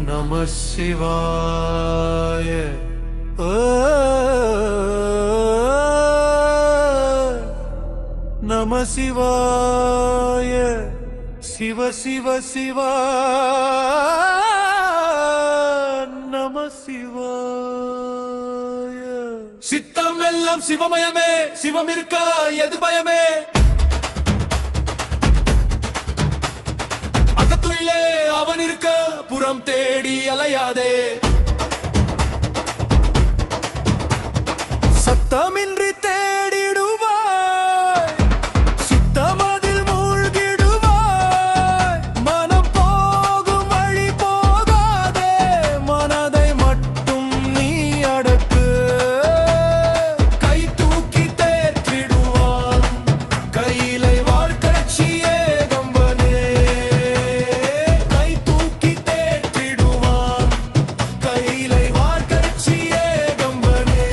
நம சிவாய. நம சிவாய. சிவ சிவ சிவா நம சிவாய. சித்தம் எல்லாம் சிவமயமே, சிவம் இருக்கா எது பயமே? அகத்துள்ளே அவன் இருக்க புறம் தேடி அலையாதே. சத்தமின்றி தேடிடுவாய், சுத்தமதில் மூழ்கிடுவாய். மனம் போகும் வழி போகாதே, மனதை மட்டும் நீ அடக்கு. கை தூக்கி தேற்றிடுவான் கையிலை வாழ்க்கட்சியே கம்பனே. கை தூக்கி தேற்றிடுவான் கையிலை வாழ்க்கட்சியே கம்பனே.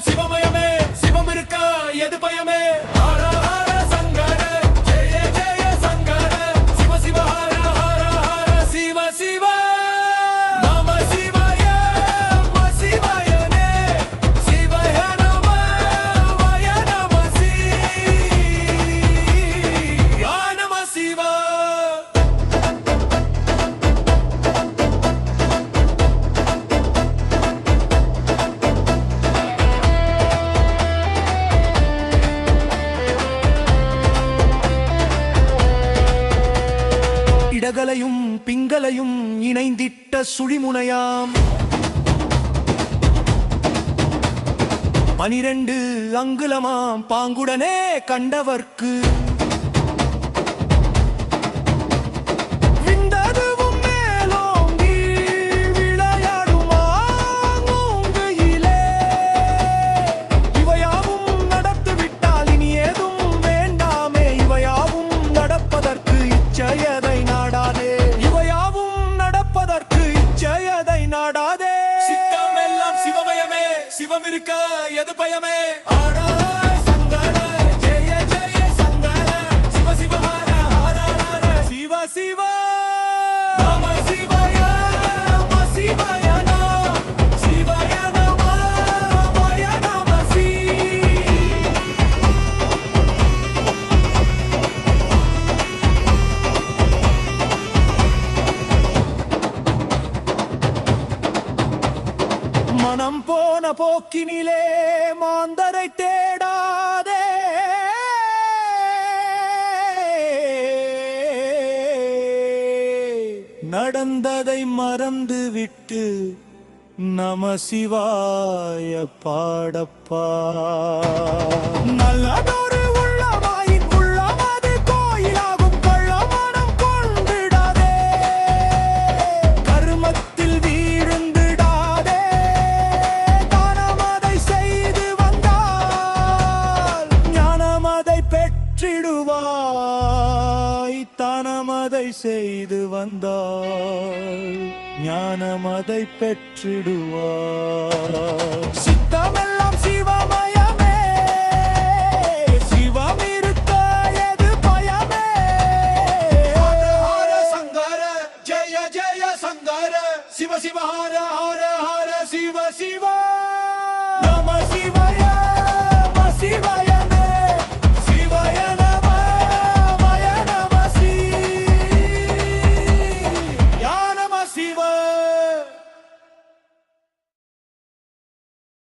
சிவமயமே, சிவம் இருக்கா எது பயமே? ஹர ஹர சங்கர ஜெய ஜெய சங்கர, சிவ சிவ ஹர ஹர ஹர சிவ சிவ. நம சிவாய நம சிவாயனே, சிவய நம வய நம சிவா நம சிவா. இடகலையும் பிங்கலையும் இணைந்திட்ட சுழிமுனையாம் 12 அங்குலமாம் பாங்குடனே கண்டவர்க்கு விண்டதுவும் மேலோங்கி விளையாடும் ஆங்கூங்குயிலே. இவையாவும் நடத்து விட்டால் இனி ஏதும் வேண்டாமே. இவையாவும் நடப்பதற்கு இச்சையதை நாடாதே. இவையாவும் நடப்பதற்கு இச்சையதை நாடாதே. சித்தம் எல்லாம் சிவமயமே, சிவம் இருக்க எது பயமே? ஹர சங்கர ஜெய ஜெய சங்கர, சிவ சிவ ஹர ஹர ஹர சிவ சிவ. நம சிவாய நம சிவாய நம சிவாய நம வய நம சிவா. மனம் போன போக்கினிலே மாந்தரை தேடாதே. நடந்ததை மறந்து விட்டு நம சிவாய பாடப்பா. நல்லதொரு உள்ளமாயின் உள்ளமது கோயிலாகும் கள்ளமனம் கொண்டிடாதே. கருமத்தில் வீழ்ந்திடாதே. தானமதை செய்து வந்தால் ஞானமதை பெற்றிடுவாய். தானமதை செய்து வந்தால் ஞானமதை பெற்றிடுவாய். சித்தமெல்லாம் சிவமயமே, சிவம் இருக்க எது பயமே? ஹர ஹர சங்கர ஜெய ஜெய சங்கர, சிவ சிவ ஹர ஹர